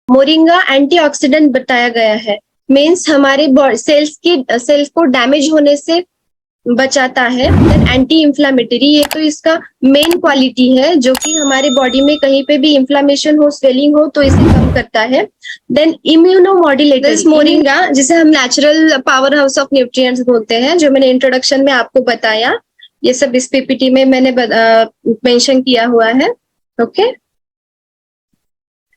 Moringa antioxidant बताया गया है, मीन्स हमारे सेल्स को डैमेज होने से बचाता है। देन एंटी इंफ्लामेटरी, ये तो इसका मेन क्वालिटी है, जो कि हमारे बॉडी में कहीं पे भी इंफ्लामेशन हो, स्वेलिंग हो तो इसे कम करता है। देन इम्यूनोमॉड्यूलेटर्स, मोरिंगा जिसे हम natural power house of nutrients बोलते हैं, जो मैंने इंट्रोडक्शन में आपको बताया, ये सब इस पीपीटी में मैंने मेंशन किया हुआ है। ओके,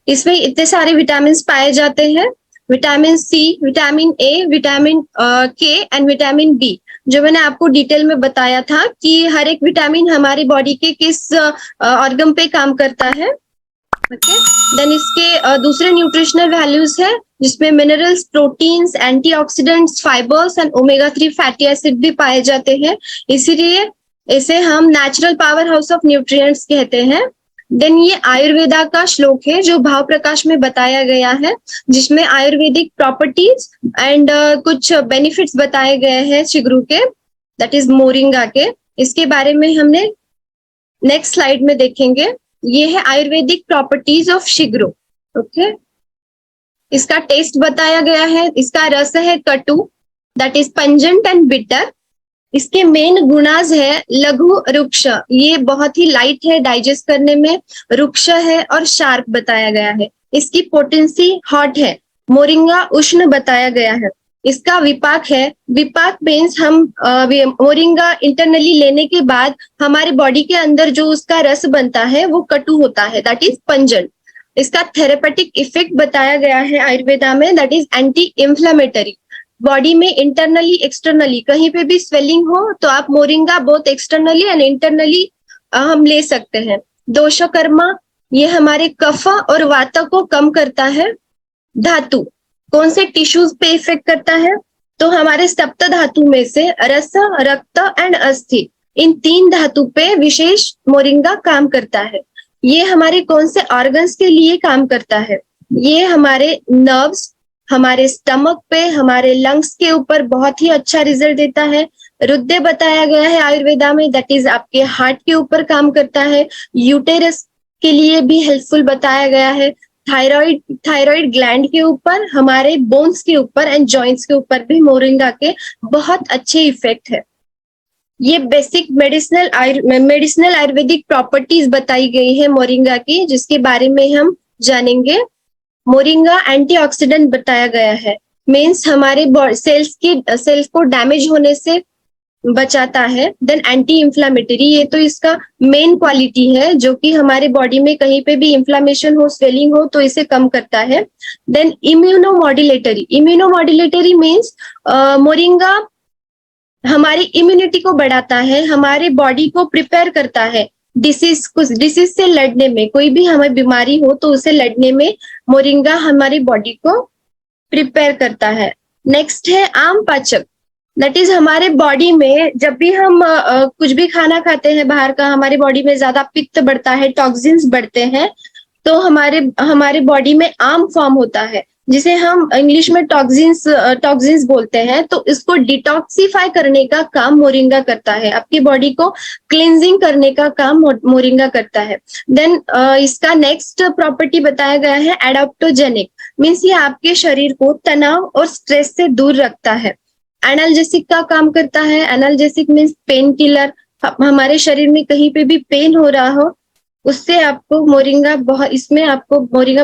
इसमें इतने सारे विटामिन पाए जाते हैं, vitamin C, vitamin A, vitamin K and vitamin B, जो मैंने आपको डिटेल में बताया था कि हर एक विटामिन हमारी बॉडी के किस ऑर्गन पे काम करता है। ओके, देन इसके दूसरे न्यूट्रिशनल वैल्यूज है, जिसमें minerals, proteins, antioxidants, fibres and omega 3 fatty acid भी पाए जाते हैं, इसीलिए इसे हम natural power house of nutrients कहते हैं। देन ये आयुर्वेदा का श्लोक है, जो भाव प्रकाश में बताया गया है, जिसमें आयुर्वेदिक प्रॉपर्टीज एंड कुछ बेनिफिट्स बताए गए हैं चिगरू के, दैट इज मोरिंगा के। इसके बारे में हमने नेक्स्ट स्लाइड में देखेंगे। ये है आयुर्वेदिक प्रॉपर्टीज ऑफ शिग्रू। ओके, इसका टेस्ट बताया गया है, इसका रस है कटु, that is pungent and bitter. इसके मेन गुणाज है लघु रुक्ष, ये बहुत ही लाइट है डाइजेस्ट करने में, रुक्ष है और शार्प बताया गया है। इसकी पोटेंसी हॉट है, मोरिंगा उष्ण बताया गया है। इसका विपाक है, विपाक मीन्स हम मोरिंगा इंटरनली लेने के बाद हमारे बॉडी के अंदर जो उसका रस बनता है वो कटु होता है, दैट इज पंजन। इसका थेरेपेटिक इफेक्ट बताया गया है आयुर्वेदा में, that is anti inflammatory. Body में इंटरनली एक्सटर्नली कहीं पे भी स्वेलिंग हो तो आप moringa both externally and internally हम ले सकते हैं। दोषकर्मा, ये हमारे कफ और वात को कम करता है। धातु, कौन से टिश्यूज पे इफेक्ट करता है, तो हमारे सप्त धातु में से रस, रक्त एंड अस्थि, इन 3 धातु पे विशेष मोरिंगा काम करता है। ये हमारे कौन से ऑर्गन्स के लिए काम करता है, ये हमारे नर्व्स, हमारे स्टमक पे, हमारे लंग्स के ऊपर बहुत ही अच्छा रिजल्ट देता है। हृदय बताया गया है आयुर्वेदा में, दैट इज आपके हार्ट के ऊपर काम करता है। यूटेरस के लिए भी हेल्पफुल बताया गया है। थायराइड ग्लैंड के ऊपर, हमारे बोन्स के ऊपर एंड जॉइंट्स के ऊपर भी मोरिंगा के बहुत अच्छे इफेक्ट है। ये बेसिक मेडिसिनल आयुर्वेदिक प्रॉपर्टीज बताई गई है मोरिंगा की, जिसके बारे में हम जानेंगे। मोरिंगा एंटीऑक्सीडेंट बताया गया है, मीन्स हमारे सेल्स को डैमेज होने से बचाता है। देन एंटी इंफ्लामेटरी, ये तो इसका मेन क्वालिटी है, जो कि हमारे बॉडी में कहीं पे भी इंफ्लामेशन हो, स्वेलिंग हो तो इसे कम करता है। देन इम्यूनोमॉड्यूलेटरी मीन्स मोरिंगा हमारी इम्यूनिटी को बढ़ाता है, हमारे बॉडी को प्रिपेयर करता है डिसीज से लड़ने में। कोई भी हमें बीमारी हो तो उसे लड़ने में मोरिंगा हमारी बॉडी को प्रिपेयर करता है। नेक्स्ट है आम पाचक, दैट इज हमारे बॉडी में जब भी हम कुछ भी खाना खाते हैं बाहर का, हमारी बॉडी में ज्यादा पित्त बढ़ता है, टॉक्सिन्स बढ़ते हैं, तो हमारे बॉडी में आम फॉर्म होता है, जिसे हम इंग्लिश में टॉक्सिन्स बोलते हैं। तो इसको डिटॉक्सिफाई करने का काम मोरिंगा करता है, आपकी बॉडी को क्लींजिंग करने का काम मोरिंगा करता है। देन इसका नेक्स्ट प्रॉपर्टी बताया गया है एडाप्टोजेनिक, मीन्स ये आपके शरीर को तनाव और स्ट्रेस से दूर रखता है। एनाल्जेसिक का काम करता है, एनाल्जेसिक मीन्स पेन किलर, हमारे शरीर में कहीं पे भी पेन हो रहा हो उससे आपको मोरिंगा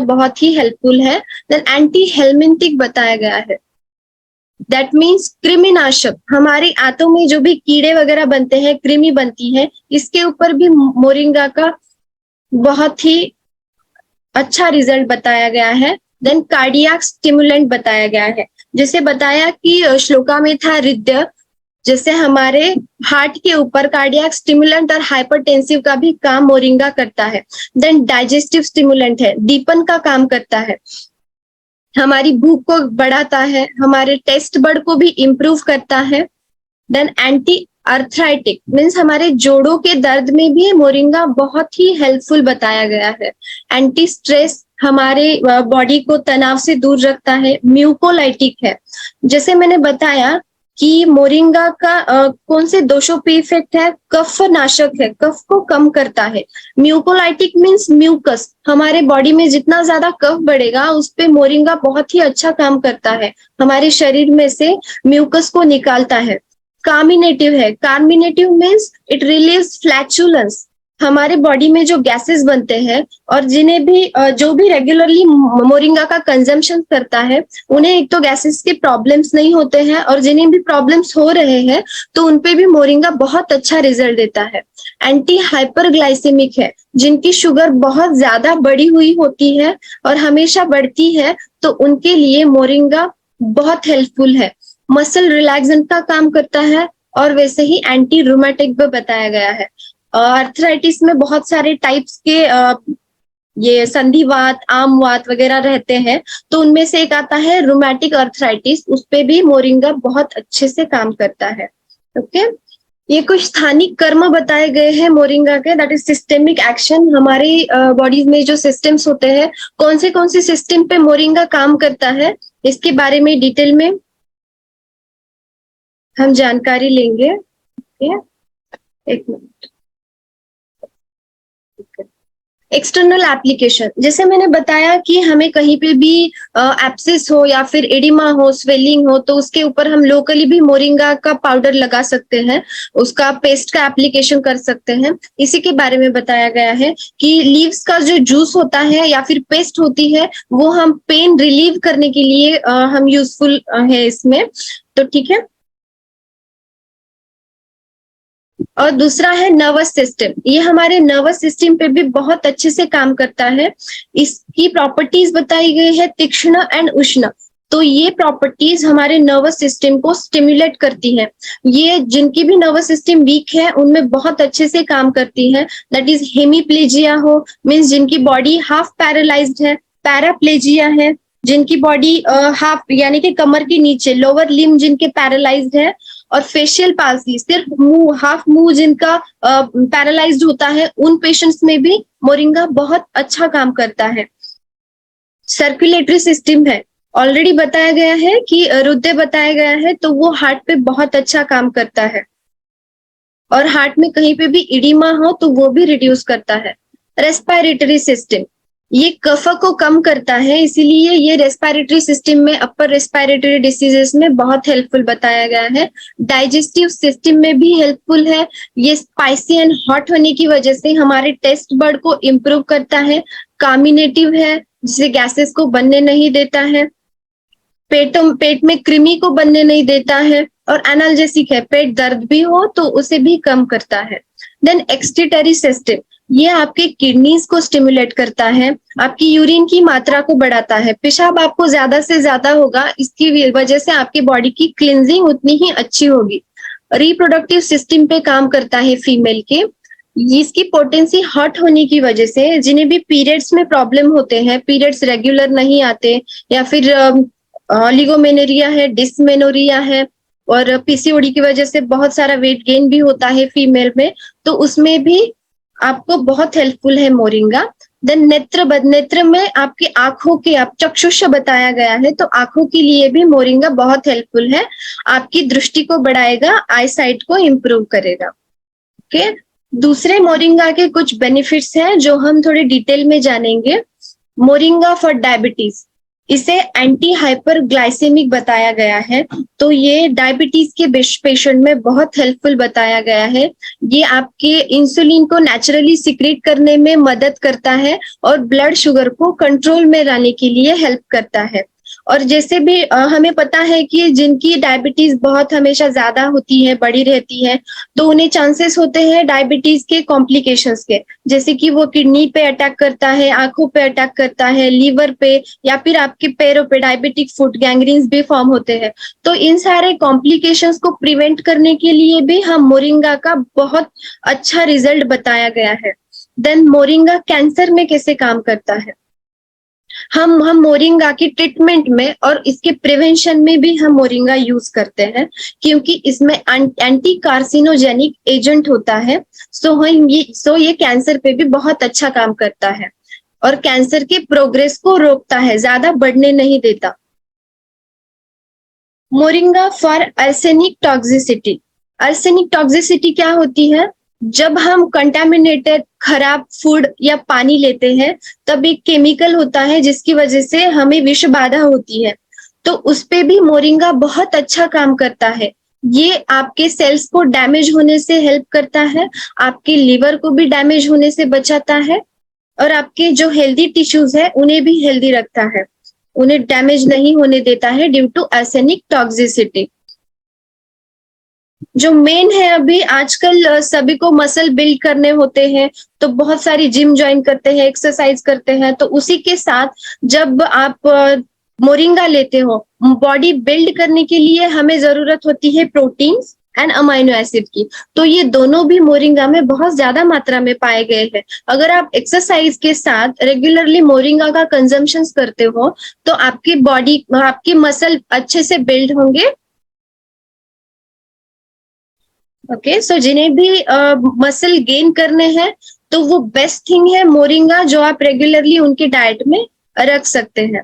बहुत ही हेल्पफुल है। देन एंटी हेलमिंथिक बताया गया है, दैट मीन्स कृमिनाशक, हमारी आंतों में जो भी कीड़े वगैरह बनते हैं, कृमि बनती है, इसके ऊपर भी मोरिंगा का बहुत ही अच्छा रिजल्ट बताया गया है। देन कार्डियक स्टिमुलेंट बताया गया है, जैसे बताया कि श्लोका में था हृदय, जैसे हमारे हार्ट के ऊपर कार्डियक स्टिमुलेंट और हाइपरटेंसिव का भी काम मोरिंगा करता है। देन डाइजेस्टिव स्टिमुलेंट है, दीपन का काम करता है, हमारी भूख को बढ़ाता है, हमारे टेस्ट बड को भी इम्प्रूव करता है। देन एंटी अर्थराइटिक मीन्स हमारे जोड़ों के दर्द में भी मोरिंगा बहुत ही हेल्पफुल बताया गया है। एंटी स्ट्रेस, हमारे बॉडी को तनाव से दूर रखता है। म्यूकोलाइटिक है, जैसे मैंने बताया कि मोरिंगा का कौन से दोषों पे इफेक्ट है, कफ नाशक है, कफ को कम करता है। म्यूकोलाइटिक मीन्स म्यूकस, हमारे बॉडी में जितना ज्यादा कफ बढ़ेगा उस पे मोरिंगा बहुत ही अच्छा काम करता है, हमारे शरीर में से म्यूकस को निकालता है। कार्मिनेटिव है, carminative means it relieves flatulence, हमारे बॉडी में जो गैसेस बनते हैं और जिन्हें भी जो भी रेगुलरली मोरिंगा का कंजम्पशन करता है उन्हें एक तो गैसेस के प्रॉब्लम्स नहीं होते हैं, और जिन्हें भी प्रॉब्लम्स हो रहे हैं तो उनपे भी मोरिंगा बहुत अच्छा रिजल्ट देता है। एंटी हाइपरग्लाइसेमिक है, जिनकी शुगर बहुत ज्यादा बढ़ी हुई होती है और हमेशा बढ़ती है, तो उनके लिए मोरिंगा बहुत हेल्पफुल है। मसल रिलैक्सेंट का काम करता है, और वैसे ही एंटी रूमेटिक भी बताया गया है। आर्थराइटिस में बहुत सारे टाइप्स के ये संधिवात, आमवात वगैरह रहते हैं, तो उनमें से एक आता है रूमेटिक आर्थराइटिस, उस पे भी मोरिंगा बहुत अच्छे से काम करता है। ओके, ये कुछ स्थानिक कर्म बताए गए हैं मोरिंगा के, दैट इज सिस्टेमिक एक्शन। हमारी बॉडी में जो सिस्टम्स होते हैं, कौन से सिस्टम पे मोरिंगा काम करता है, इसके बारे में डिटेल में हम जानकारी लेंगे। एक मिनट। एक्सटर्नल एप्लीकेशन, जैसे मैंने बताया कि हमें कहीं पे भी एप्सिस हो या फिर एडिमा हो, स्वेलिंग हो, तो उसके ऊपर हम लोकली भी मोरिंगा का पाउडर लगा सकते हैं, उसका पेस्ट का एप्लीकेशन कर सकते हैं। इसी के बारे में बताया गया है कि लीव्स का जो जूस होता है या फिर पेस्ट होती है, वो हम पेन रिलीव करने के लिए हम यूजफुल है इसमें, तो ठीक है। और दूसरा है नर्वस सिस्टम, ये हमारे नर्वस सिस्टम पे भी बहुत अच्छे से काम करता है। इसकी प्रॉपर्टीज बताई गई है तीक्ष्ण एंड उष्ण, तो ये प्रॉपर्टीज हमारे नर्वस सिस्टम को स्टिमुलेट करती है। ये जिनकी भी नर्वस सिस्टम वीक है उनमें बहुत अच्छे से काम करती है। दैट इज हेमीप्लेजिया हो, मीन्स जिनकी बॉडी हाफ पैरालाइज्ड है, पैराप्लेजिया है, जिनकी बॉडी हाफ यानी कि कमर के नीचे लोअर लिम्ब जिनके पैरालाइज्ड है, और फेशियल पाल्सी, सिर्फ मुंह, हाफ मुंह जिनका पैरालाइज्ड होता है, उन पेशेंट्स में भी मोरिंगा बहुत अच्छा काम करता है। सर्कुलेटरी सिस्टम है, ऑलरेडी बताया गया है कि हृदय बताया गया है, तो वो हार्ट पे बहुत अच्छा काम करता है, और हार्ट में कहीं पे भी इडिमा हो तो वो भी रिड्यूस करता है। रेस्पिरेटरी सिस्टम, ये कफ को कम करता है, इसीलिए ये रेस्पिरेटरी सिस्टम में, अपर रेस्पिरेटरी डिसीजेस में बहुत हेल्पफुल बताया गया है। डाइजेस्टिव सिस्टम में भी हेल्पफुल है, ये स्पाइसी एंड हॉट होने की वजह से हमारे टेस्ट बर्ड को इम्प्रूव करता है। कार्मिनेटिव है, जिसे गैसेस को बनने नहीं देता है। पेट में कृमि को बनने नहीं देता है, और एनाल्जेसिक है, पेट दर्द भी हो तो उसे भी कम करता है। देन एक्सक्रीटरी सिस्टम, ये आपके किडनीज को स्टिमुलेट करता है, आपकी यूरिन की मात्रा को बढ़ाता है, पेशाब आपको ज्यादा से ज्यादा होगा, इसकी वजह से आपकी बॉडी की क्लिनजिंग उतनी ही अच्छी होगी। रिप्रोडक्टिव सिस्टम पे काम करता है फीमेल के, इसकी पोटेंसी हॉट होने की वजह से जिन्हें भी पीरियड्स में प्रॉब्लम होते हैं, पीरियड्स रेगुलर नहीं आते, या फिर ऑलिगोमेनोरिया है, डिस्मेनोरिया है, और पीसीओडी की वजह से बहुत सारा वेट गेन भी होता है फीमेल में, तो उसमें भी आपको बहुत हेल्पफुल है मोरिंगा। देन नेत्र में आपकी आंखों के, आप चक्षुष बताया गया है, तो आंखों के लिए भी मोरिंगा बहुत हेल्पफुल है, आपकी दृष्टि को बढ़ाएगा, आई साइट को इम्प्रूव करेगा। ओके, दूसरे मोरिंगा के कुछ बेनिफिट्स हैं जो हम थोड़े डिटेल में जानेंगे। मोरिंगा फॉर डायबिटीज, इसे एंटी हाइपरग्लाइसेमिक बताया गया है, तो ये डायबिटीज के पेशेंट में बहुत हेल्पफुल बताया गया है। ये आपके इंसुलिन को नेचुरली सिक्रेट करने में मदद करता है, और ब्लड शुगर को कंट्रोल में लाने के लिए हेल्प करता है। और जैसे भी हमें पता है कि जिनकी डायबिटीज बहुत हमेशा ज्यादा होती है, बड़ी रहती है, तो उन्हें चांसेस होते हैं डायबिटीज के कॉम्प्लिकेशंस के, जैसे कि वो किडनी पे अटैक करता है, आंखों पे अटैक करता है, लीवर पे, या फिर आपके पैरों पे डायबिटिक फुट गैंग्रीन्स भी फॉर्म होते हैं। तो इन सारे कॉम्प्लिकेशंस को प्रिवेंट करने के लिए भी हम मोरिंगा का बहुत अच्छा रिजल्ट बताया गया है। देन मोरिंगा कैंसर में कैसे काम करता है, हम मोरिंगा की ट्रीटमेंट में और इसके प्रिवेंशन में भी हम मोरिंगा यूज करते हैं, क्योंकि इसमें एंटी कार्सिनोजेनिक एजेंट होता है। सो ये कैंसर पे भी बहुत अच्छा काम करता है, और कैंसर के प्रोग्रेस को रोकता है, ज्यादा बढ़ने नहीं देता। Moringa for arsenic toxicity. Arsenic toxicity क्या होती है? जब हम कंटामिनेटेड खराब फूड या पानी लेते हैं तब एक केमिकल होता है जिसकी वजह से हमें विष बाधा होती है, तो उस पे भी मोरिंगा बहुत अच्छा काम करता है। ये आपके सेल्स को डैमेज होने से हेल्प करता है, आपके लिवर को भी डैमेज होने से बचाता है, और आपके जो हेल्दी टिश्यूज है उन्हें भी हेल्दी रखता है, उन्हें डैमेज नहीं होने देता है ड्यू टू आर्सेनिक टॉक्सिसिटी। जो मेन है, अभी आजकल सभी को मसल बिल्ड करने होते हैं तो बहुत सारी जिम ज्वाइन करते हैं, एक्सरसाइज करते हैं, तो उसी के साथ जब आप मोरिंगा लेते हो, बॉडी बिल्ड करने के लिए हमें जरूरत होती है प्रोटीन एंड अमाइनो एसिड की, तो ये दोनों भी मोरिंगा में बहुत ज्यादा मात्रा में पाए गए हैं। अगर आप एक्सरसाइज के साथ रेगुलरली मोरिंगा का कंजम्पशन करते हो तो आपकी बॉडी, आपकी मसल अच्छे से बिल्ड होंगे। ओके, सो जिन्हें भी मसल गेन करने हैं तो वो बेस्ट थिंग है मोरिंगा, जो आप रेगुलरली उनके डाइट में रख सकते हैं।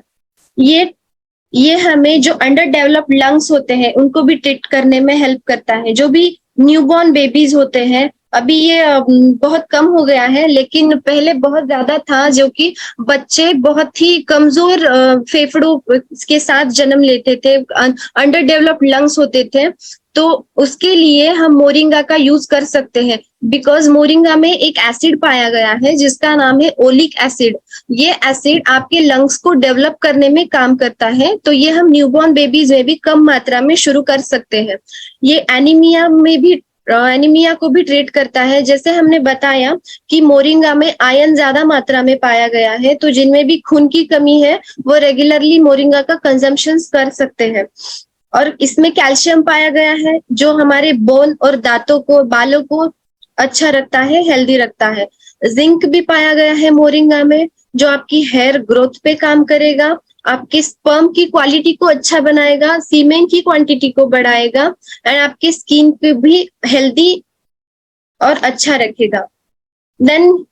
ये हमें जो अंडर डेवलप्ड लंग्स होते हैं उनको भी ट्रीट करने में हेल्प करता है। जो भी न्यूबॉर्न बेबीज होते हैं, अभी ये बहुत कम हो गया है लेकिन पहले बहुत ज्यादा था, जो कि बच्चे बहुत ही कमजोर फेफड़ों के साथ जन्म लेते थे, अंडर डेवलप्ड लंग्स होते थे, तो उसके लिए हम मोरिंगा का यूज कर सकते हैं। बिकॉज मोरिंगा में एक एसिड पाया गया है जिसका नाम है ओलिक एसिड। ये एसिड आपके लंग्स को डेवलप करने में काम करता है, तो ये हम न्यूबॉर्न बेबीज में भी कम मात्रा में शुरू कर सकते हैं। ये एनीमिया में भी, एनीमिया को भी ट्रीट करता है। जैसे हमने बताया कि मोरिंगा में आयरन ज्यादा मात्रा में पाया गया है, तो जिनमें भी खून की कमी है वो रेगुलरली मोरिंगा का कंजम्पशन कर सकते हैं। और इसमें कैल्शियम पाया गया है जो हमारे बोन और दांतों को, बालों को अच्छा रखता है, हेल्दी रखता है। जिंक भी पाया गया है मोरिंगा में, जो आपकी हेयर ग्रोथ पे काम करेगा, आपके स्पर्म की क्वालिटी को अच्छा बनाएगा, सीमेन की क्वांटिटी को बढ़ाएगा, एंड आपके स्किन पे भी हेल्दी और अच्छा रखेगा। Then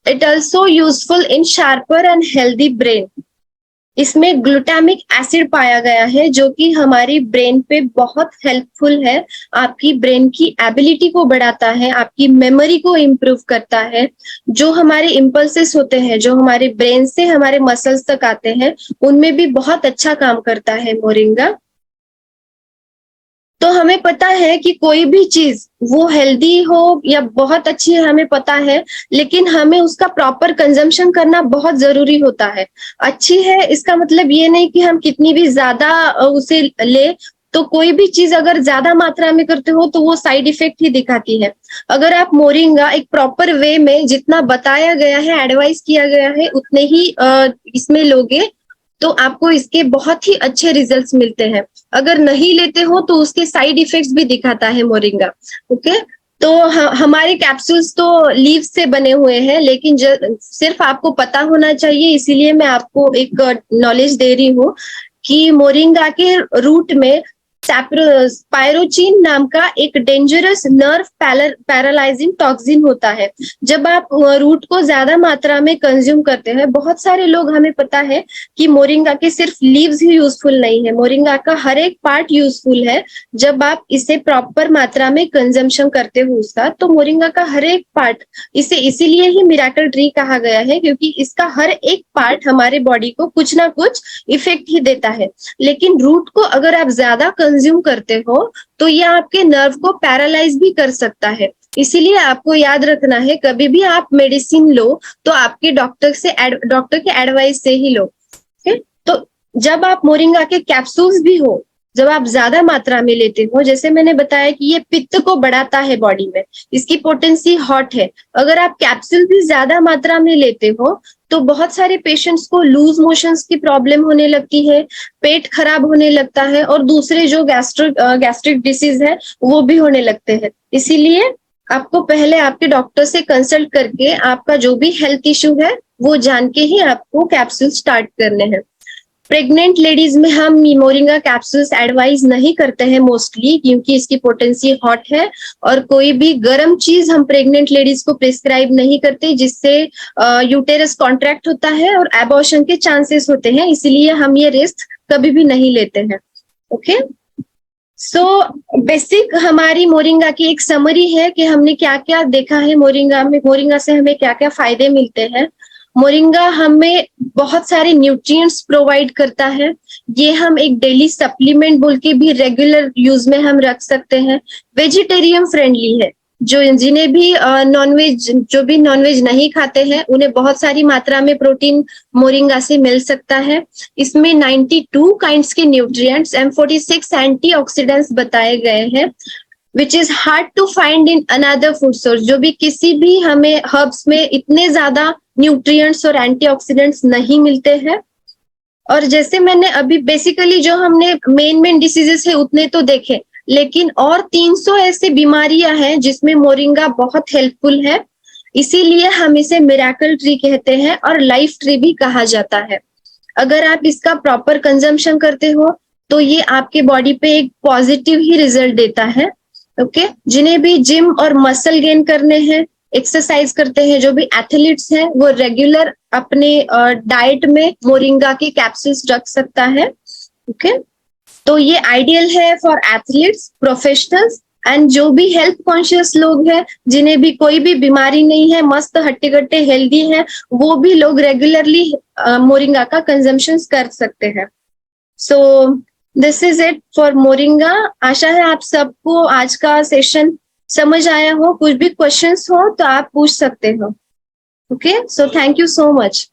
it also useful in sharper and healthy brain. इसमें ग्लूटामिक एसिड पाया गया है जो कि हमारी ब्रेन पे बहुत हेल्पफुल है, आपकी ब्रेन की एबिलिटी को बढ़ाता है, आपकी मेमोरी को इम्प्रूव करता है। जो हमारे इम्पल्सेस होते हैं, जो हमारे ब्रेन से हमारे मसल्स तक आते हैं, उनमें भी बहुत अच्छा काम करता है मोरिंगा। तो हमें पता है कि कोई भी चीज वो हेल्दी हो या बहुत अच्छी है हमें पता है, लेकिन हमें उसका प्रॉपर कंजम्पशन करना बहुत जरूरी होता है। अच्छी है इसका मतलब ये नहीं कि हम कितनी भी ज्यादा उसे ले, तो कोई भी चीज अगर ज्यादा मात्रा में करते हो तो वो साइड इफेक्ट ही दिखाती है। अगर आप मोरिंगा एक प्रॉपर वे में जितना बताया गया है, एडवाइस किया गया है, उतने ही इसमें लोगे तो आपको इसके बहुत ही अच्छे रिजल्ट्स मिलते हैं। अगर नहीं लेते हो तो उसके साइड इफेक्ट्स भी दिखाता है मोरिंगा। ओके, तो हमारे कैप्सूल्स तो लीव से बने हुए हैं, लेकिन सिर्फ आपको पता होना चाहिए, इसीलिए मैं आपको एक नॉलेज दे रही हूँ कि मोरिंगा के रूट में स्पाइरोचीन नाम का एक डेंजरस नर्व पैरालाइजिंग टॉक्सिन होता है। जब आप रूट को ज्यादा मात्रा में कंज्यूम करते हैं, बहुत सारे लोग, हमें पता है कि मोरिंगा के सिर्फ लीव्स ही यूजफुल नहीं है, मोरिंगा का हर एक पार्ट यूजफुल है। जब आप इसे प्रॉपर मात्रा में कंजम्पशन करते हो उसका, तो मोरिंगा का हर एक पार्ट, इसे इसीलिए ही मिराकल ट्री कहा गया है क्योंकि इसका हर एक पार्ट हमारे बॉडी को कुछ ना कुछ इफेक्ट ही देता है। लेकिन रूट को अगर आप ज्यादा कंज्यूम करते हो तो ये आपके नर्व को पैरालाइज भी कर सकता है। इसीलिए आपको याद रखना है, कभी भी आप मेडिसिन लो तो आपके डॉक्टर के एडवाइस से ही लो। तो जब आप मोरिंगा के कैप्सूल्स भी हो, जब आप ज्यादा मात्रा में लेते हो, जैसे मैंने बताया कि ये पित्त को बढ़ाता है बॉडी में, इसकी पोटेंसी हॉट है। अगर आप कैप्सूल भी ज्यादा मात्रा में लेते हो तो बहुत सारे पेशेंट्स को लूज मोशंस की प्रॉब्लम होने लगती है, पेट खराब होने लगता है, और दूसरे जो गैस्ट्रिक डिसीज है वो भी होने लगते हैं। इसीलिए आपको पहले आपके डॉक्टर से कंसल्ट करके आपका जो भी हेल्थ इश्यू है वो जान के ही आपको कैप्सूल स्टार्ट करने हैं। प्रेग्नेंट लेडीज में हम मोरिंगा कैप्सूल्स एडवाइज नहीं करते हैं मोस्टली, क्योंकि इसकी पोटेंसी हॉट है, और कोई भी गर्म चीज हम प्रेग्नेंट लेडीज को प्रिस्क्राइब नहीं करते जिससे यूटेरस कॉन्ट्रैक्ट होता है और एबॉर्शन के चांसेस होते हैं, इसीलिए हम ये रिस्क कभी भी नहीं लेते हैं। ओके, बेसिक हमारी मोरिंगा की एक समरी है कि हमने क्या क्या देखा है मोरिंगा में, मोरिंगा से हमें क्या क्या फायदे मिलते हैं। मोरिंगा हमें बहुत सारे न्यूट्रिएंट्स प्रोवाइड करता है। ये हम एक डेली सप्लीमेंट बोल के भी रेगुलर यूज में हम रख सकते हैं। वेजिटेरियन फ्रेंडली है, जो जिन्हें भी नॉनवेज, जो भी नॉनवेज नहीं खाते हैं उन्हें बहुत सारी मात्रा में प्रोटीन मोरिंगा से मिल सकता है। इसमें 92 काइंड्स के न्यूट्रिएंट्स एंड 46 एंटीऑक्सीडेंट्स बताए गए हैं, which is hard to find in another food source. जो भी किसी भी हमें हर्ब्स में इतने ज्यादा न्यूट्रिएंट्स और एंटीऑक्सीडेंट्स नहीं मिलते हैं। और जैसे मैंने अभी बेसिकली जो हमने मेन डिसीजेस है उतने तो देखे, लेकिन और 300 ऐसी बीमारियां हैं जिसमें मोरिंगा बहुत हेल्पफुल है। इसीलिए हम इसे मिरेकल ट्री कहते हैं और लाइफ ट्री भी कहा जाता है। अगर आप इसका प्रॉपर कंजम्पशन करते हो तो ये आपके बॉडी पे एक पॉजिटिव ही रिजल्ट देता है। ओके, जिन्हें भी जिम और मसल गेन करने हैं, एक्सरसाइज करते हैं, जो भी एथलीट्स हैं, वो रेगुलर अपने डाइट में मोरिंगा की कैप्सूल्स रख सकता है। ओके, तो ये आइडियल है फॉर एथलीट्स, प्रोफेशनल्स एंड जो भी हेल्थ कॉन्शियस लोग हैं, जिन्हें भी कोई भी बीमारी नहीं है, मस्त हट्टे कट्टे हेल्दी हैं, वो भी लोग रेगुलरली मोरिंगा का कंजम्पशन कर सकते हैं। So this is it for moringa. आशा है आप सबको आज का सेशन समझ आया हो। कुछ भी क्वेश्चंस हो तो आप पूछ सकते हो। Okay, so thank you so much.